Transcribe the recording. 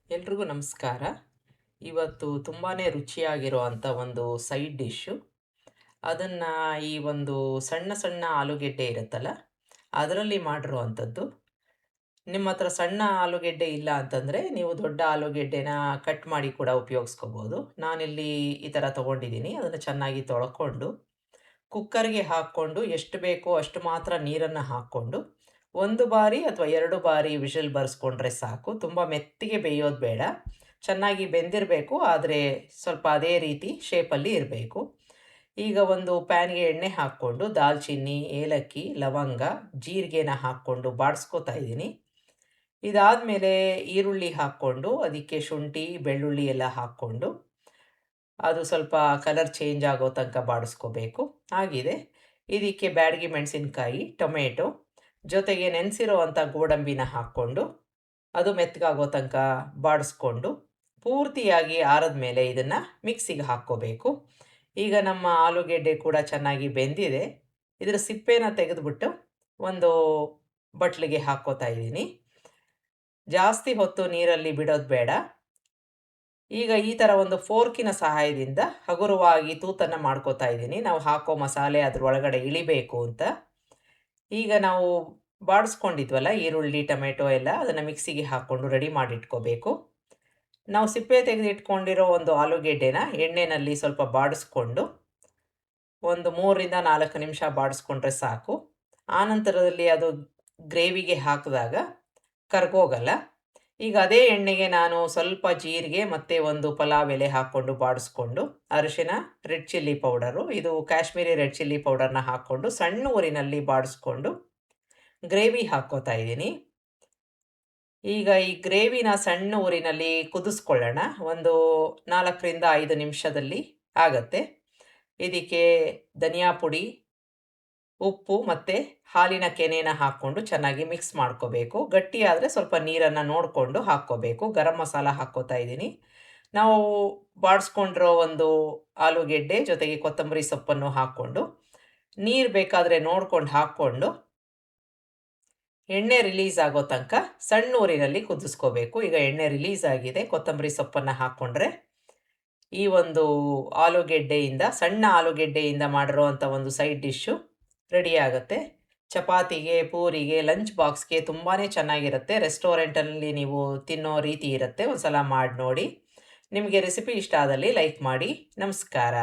ಎಲ್ರಿಗೂ ನಮಸ್ಕಾರ. ಇವತ್ತು ತುಂಬಾ ರುಚಿಯಾಗಿರುವಂಥ ಒಂದು ಸೈಡ್ ಡಿಶ್ಶು. ಅದನ್ನು ಈ ಒಂದು ಸಣ್ಣ ಸಣ್ಣ ಆಲೂಗೆಡ್ಡೆ ಇರುತ್ತಲ್ಲ, ಅದರಲ್ಲಿ ಮಾಡಿರುವಂಥದ್ದು. ನಿಮ್ಮ ಹತ್ರ ಸಣ್ಣ ಆಲೂಗೆಡ್ಡೆ ಇಲ್ಲ ಅಂತಂದರೆ, ನೀವು ದೊಡ್ಡ ಆಲೂಗೆಡ್ಡೆನ ಕಟ್ ಮಾಡಿ ಕೂಡ ಉಪಯೋಗಿಸ್ಕೋಬೋದು. ನಾನಿಲ್ಲಿ ಈ ಥರ ತೊಗೊಂಡಿದ್ದೀನಿ. ಅದನ್ನು ಚೆನ್ನಾಗಿ ತೊಳ್ಕೊಂಡು, ಕುಕ್ಕರ್ಗೆ ಹಾಕ್ಕೊಂಡು ಎಷ್ಟು ಬೇಕೋ ಅಷ್ಟು ಮಾತ್ರ ನೀರನ್ನು ಹಾಕ್ಕೊಂಡು, 1 ಬಾರಿ ಅಥವಾ 2 ಬಾರಿ ವಿಷಲ್ ಬರ್ಸ್ಕೊಂಡ್ರೆ ಸಾಕು. ತುಂಬ ಮೆತ್ತಗೆ ಬೇಯೋದು ಬೇಡ. ಚೆನ್ನಾಗಿ ಬೆಂದಿರಬೇಕು, ಆದರೆ ಸ್ವಲ್ಪ ಅದೇ ರೀತಿ ಶೇಪಲ್ಲಿ ಇರಬೇಕು. ಈಗ ಒಂದು ಪ್ಯಾನ್‌ಗೆ ಎಣ್ಣೆ ಹಾಕ್ಕೊಂಡು ದಾಲ್ಚಿನ್ನಿ, ಏಲಕ್ಕಿ, ಲವಂಗ, ಜೀರಿಗೆನ ಹಾಕ್ಕೊಂಡು ಬಾಡಿಸ್ಕೋತಾ ಇದ್ದೀನಿ. ಇದಾದಮೇಲೆ ಈರುಳ್ಳಿ ಹಾಕ್ಕೊಂಡು, ಅದಕ್ಕೆ ಶುಂಠಿ, ಬೆಳ್ಳುಳ್ಳಿ ಎಲ್ಲ ಹಾಕ್ಕೊಂಡು, ಅದು ಸ್ವಲ್ಪ ಕಲರ್ ಚೇಂಜ್ ಆಗೋ ತನಕ ಬಾಡಿಸ್ಕೋಬೇಕು. ಆಗಿದೆ. ಇದಕ್ಕೆ ಬ್ಯಾಡಗಿ ಮೆಣಸಿನಕಾಯಿ, ಟೊಮೆಟೊ ಜೊತೆಗೆ ನೆನೆಸಿರೋವಂಥ ಗೋಡಂಬಿನ ಹಾಕ್ಕೊಂಡು, ಅದು ಮೆತ್ತಗಾಗೋ ತನಕ ಬಾಡಿಸ್ಕೊಂಡು, ಪೂರ್ತಿಯಾಗಿ ಆರಿದ ಮೇಲೆ ಇದನ್ನು ಮಿಕ್ಸಿಗೆ ಹಾಕ್ಕೋಬೇಕು. ಈಗ ನಮ್ಮ ಆಲೂಗೆಡ್ಡೆ ಕೂಡ ಚೆನ್ನಾಗಿ ಬೆಂದಿದೆ. ಇದರ ಸಿಪ್ಪೆನ ತೆಗೆದುಬಿಟ್ಟು ಒಂದು ಬಟ್ಲಿಗೆ ಹಾಕ್ಕೋತಾ ಇದ್ದೀನಿ. ಜಾಸ್ತಿ ಹೊತ್ತು ನೀರಲ್ಲಿ ಬಿಡೋದು ಬೇಡ. ಈಗ ಈ ಥರ ಒಂದು ಫೋರ್ಕಿನ ಸಹಾಯದಿಂದ ಹಗುರವಾಗಿ ತೂತನ್ನು ಮಾಡ್ಕೋತಾ ಇದ್ದೀನಿ. ನಾವು ಹಾಕೋ ಮಸಾಲೆ ಅದರೊಳಗಡೆ ಇಳಿಬೇಕು ಅಂತ. ಈಗ ನಾವು ಬಾಡಿಸ್ಕೊಂಡಿದ್ವಲ್ಲ ಈರುಳ್ಳಿ, ಟೊಮೆಟೊ ಎಲ್ಲ, ಅದನ್ನು ಮಿಕ್ಸಿಗೆ ಹಾಕ್ಕೊಂಡು ರೆಡಿ ಮಾಡಿಟ್ಕೋಬೇಕು. ನಾವು ಸಿಪ್ಪೆ ತೆಗೆದಿಟ್ಕೊಂಡಿರೋ ಒಂದು ಆಲೂಗೆಡ್ಡೆನ ಎಣ್ಣೆಯಲ್ಲಿ ಸ್ವಲ್ಪ ಬಾಡಿಸ್ಕೊಂಡು, ಒಂದು 3ರಿಂದ 4 ನಿಮಿಷ ಬಾಡಿಸ್ಕೊಂಡ್ರೆ ಸಾಕು. ಆನಂತರದಲ್ಲಿ ಅದು ಗ್ರೇವಿಗೆ ಹಾಕಿದಾಗ ಕರ್ಗೋಗಲ್ಲ. ಈಗ ಅದೇ ಎಣ್ಣೆಗೆ ನಾನು ಸ್ವಲ್ಪ ಜೀರಿಗೆ ಮತ್ತು ಒಂದು ಪಲಾವ್ ಎಲೆ ಹಾಕ್ಕೊಂಡು ಬಾಡಿಸ್ಕೊಂಡು, ಅರಿಶಿನ, ರೆಡ್ ಚಿಲ್ಲಿ ಪೌಡರು, ಇದು ಕಾಶ್ಮೀರಿ ರೆಡ್ ಚಿಲ್ಲಿ ಪೌಡರ್ನ ಹಾಕ್ಕೊಂಡು ಸಣ್ಣ ಊರಿನಲ್ಲಿ ಬಾಡಿಸ್ಕೊಂಡು ಗ್ರೇವಿ ಹಾಕ್ಕೋತಾ ಇದ್ದೀನಿ. ಈಗ ಈ ಗ್ರೇವಿನ ಸಣ್ಣ ಊರಿನಲ್ಲಿ ಕುದಿಸ್ಕೊಳ್ಳೋಣ. ಒಂದು 4ರಿಂದ 5 ನಿಮಿಷದಲ್ಲಿ ಆಗತ್ತೆ. ಇದಕ್ಕೆ ಧನಿಯಾ ಪುಡಿ, ಉಪ್ಪು ಮತ್ತು ಹಾಲಿನ ಕೆನೆನ ಹಾಕ್ಕೊಂಡು ಚೆನ್ನಾಗಿ ಮಿಕ್ಸ್ ಮಾಡ್ಕೋಬೇಕು. ಗಟ್ಟಿ ಆದರೆ ಸ್ವಲ್ಪ ನೀರನ್ನು ನೋಡಿಕೊಂಡು ಹಾಕ್ಕೋಬೇಕು. ಗರಂ ಮಸಾಲ ಹಾಕ್ಕೋತಾ ಇದ್ದೀನಿ. ನಾವು ಬಾಡಿಸ್ಕೊಂಡಿರೋ ಒಂದು ಆಲೂಗೆಡ್ಡೆ ಜೊತೆಗೆ ಕೊತ್ತಂಬರಿ ಸೊಪ್ಪನ್ನು ಹಾಕ್ಕೊಂಡು, ನೀರು ಬೇಕಾದರೆ ನೋಡ್ಕೊಂಡು ಹಾಕ್ಕೊಂಡು, ಎಣ್ಣೆ ರಿಲೀಸ್ ಆಗೋ ತನಕ ಸಣ್ಣ ಊರಿನಲ್ಲಿ ಕುದಿಸ್ಕೋಬೇಕು. ಈಗ ಎಣ್ಣೆ ರಿಲೀಸ್ ಆಗಿದೆ. ಕೊತ್ತಂಬರಿ ಸೊಪ್ಪನ್ನು ಹಾಕ್ಕೊಂಡ್ರೆ ಈ ಒಂದು ಸಣ್ಣ ಆಲೂಗೆಡ್ಡೆಯಿಂದ ಮಾಡಿರೋವಂಥ ಒಂದು ಸೈಡ್ ಡಿಶ್ಶು ರೆಡಿ ಆಗುತ್ತೆ. ಚಪಾತಿಗೆ, ಪೂರಿಗೆ, ಲಂಚ್ ಬಾಕ್ಸ್ಗೆ ತುಂಬಾ ಚೆನ್ನಾಗಿರುತ್ತೆ. ರೆಸ್ಟೋರೆಂಟಲ್ಲಿ ನೀವು ತಿನ್ನೋ ರೀತಿ ಇರುತ್ತೆ. ಒಂದು ಸಲ ಮಾಡಿ ನೋಡಿ. ನಿಮಗೆ ರೆಸಿಪಿ ಇಷ್ಟ ಆದಲ್ಲಿ ಲೈಕ್ ಮಾಡಿ. ನಮಸ್ಕಾರ.